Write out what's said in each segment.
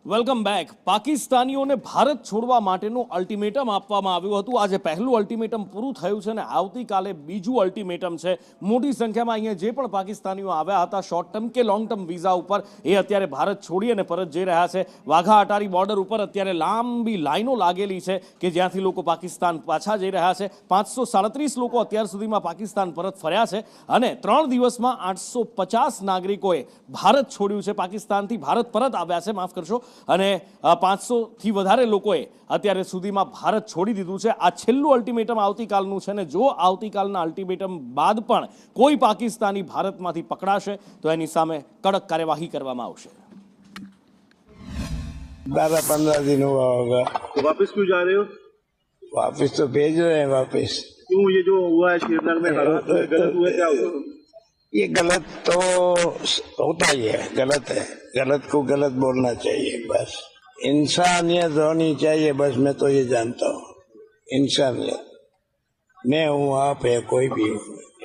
Welcome back. પાકિસ્તાનીઓને Bharat છોડવા માટેનું ultimatum આપવામાં આવ્યું હતું. આજે પહેલું અલ્ટિમેટમ પૂરું થયું છે અને આવતીકાલે બીજું અલ્ટિમેટમ છે. મોટી સંખ્યામાં અહીંયા જે પણ પાકિસ્તાનીઓ આવ્યા હતા શોર્ટ ટર્મ કે લોંગ ટર્મ વિઝા ઉપર, એ અત્યારે ભારત છોડી અને પરત જઈ રહ્યા છે. વાઘા અટારી બોર્ડર ઉપર અત્યારે લાંબી લાઈનો લાગેલી છે કે જ્યાંથી લોકો પાકિસ્તાન પાછા જઈ રહ્યા છે. 537 લોકો અત્યાર સુધીમાં પાકિસ્તાન પરત ફર્યા છે અને 3 દિવસમાં 850 નાગરિકોએ ભારત છોડ્યું છે. પાકિસ્તાનથી ભારત પરત આવ્યા છે, માફ કરશો, અને 500થી વધારે લોકોએ અત્યારે સુધીમાં ભારત છોડી દીધું છે. આ છેલ્લું અલ્ટિમેટમ આવતીકાલનું છે ને જો આવતીકાલના અલ્ટિમેટમ બાદ પણ કોઈ પાકિસ્તાની ભારતમાંથી પકડાશે તો એની સામે કડક કાર્યવાહી કરવામાં આવશે. 12-15 दिन हुआ होगा। तो वापस क्यों जा रहे हो? वापस तो भेज रहे हैं वापस। क्यों ये जो हुआ है श्रीनगर में हालात गलत हुए, क्या हुआ? ये गलत तो होता ही है, गलत है। गलत को गलत बोलना चाहिए, बस इंसानियत होनी चाहिए, बस मैं तो ये जानता हूँ। इंसानियत, मैं हूँ, आप है, कोई भी हो,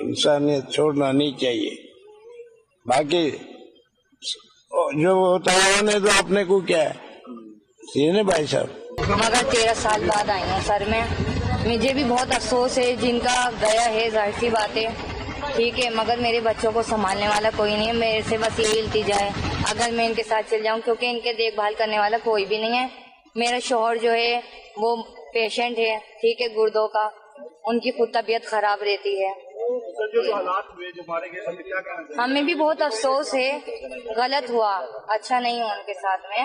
इंसानियत छोड़ना नहीं चाहिए। बाकी जो होता है होने तो अपने को क्या है, ये ना भाई साहब। मगर 13 साल बाद आई हूँ सर मैं, मुझे भी बहुत अफसोस है जिनका गया है, जाहिर सी बात है, ठीक है, मगर मेरे बच्चों को संभालने वाला कोई नहीं है। मेरे से बस यही इल्तिजा है अगर मैं इनके साथ चल जाऊं, क्योंकि इनके देखभाल करने वाला कोई भी नहीं है। मेरा शौहर जो है वो पेशेंट है, ठीक है, गुर्दों का, उनकी खुद तबीयत खराब रहती है। जो हालात हुए जो मारे गए, क्या कहना चाहिए? हमें भी बहुत अफसोस है, गलत हुआ, अच्छा नहीं हुआ उनके साथ में।